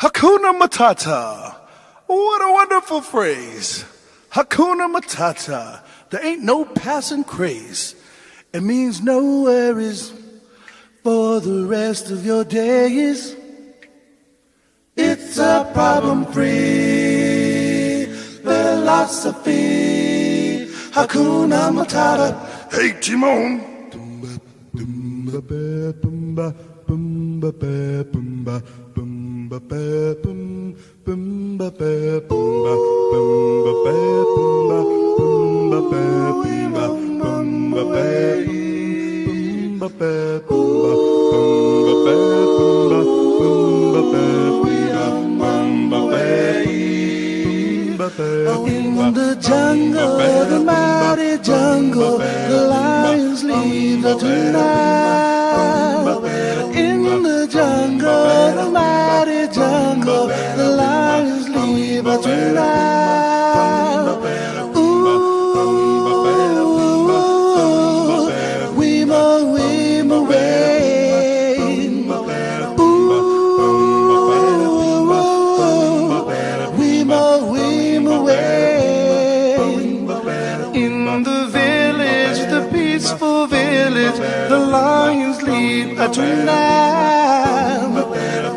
Hakuna Matata. What a wonderful phrase. Hakuna Matata. There ain't no passing craze. It means no worries for the rest of your days. It's a problem-free philosophy. Hakuna Matata. Hey, Timon. In the jungle, the mighty jungle, the lions leave the tonight. In the jungle, the mighty jungle, the lions leave the tonight. Ooh, weema, weema, way. Ooh, weema, weema, way. In the village, the peaceful village, the lions lead a tonight.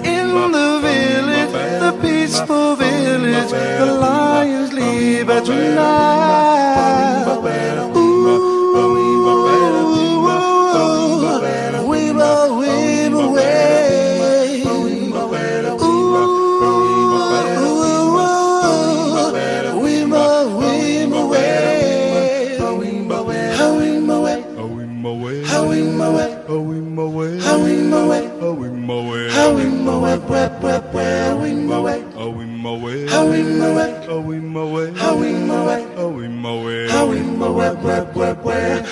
In the village, the peaceful village, the lions lead a tonight. Ooh, weema, weema, way. Ooh, weema, weema, way. Howing my way, howing my way, howing my way, howing my way, howing my way, howing my way, howing my way, howing my way, howing my way, howing my way, howing my way, howing my way.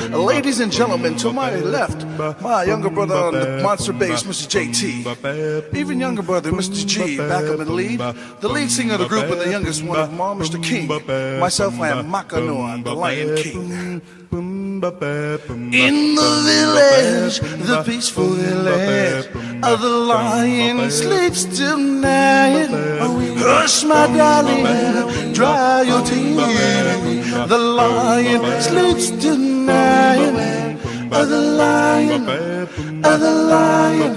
Ladies and gentlemen, to my left, my younger brother on the monster bass, Mr. JT. Even younger brother, Mr. G, back up in the lead singer of the group and the youngest one of them all, Mr. King. Myself, I am Makanoa, the Lion King. In the village, the peaceful village, the lion sleeps tonight. Hush, my darling, dry your tears. The lion sleeps tonight. The lion, the lion,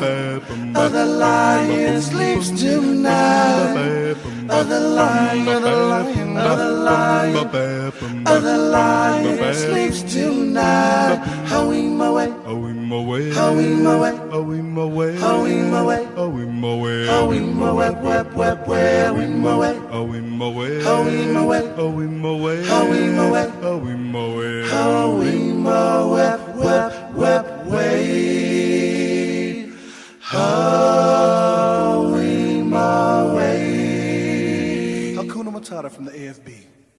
the lion sleeps tonight. The lion, the lion, the lion, the lion sleeps tonight. Howing my way, howing my way, howing my way, howing my way, howing my way, howing my way, howing my way, howing my way, howing my way, howing my way, howing my way, howing my way, howing my way, howing my way, howing my way. Hakuna Matata from the AFB.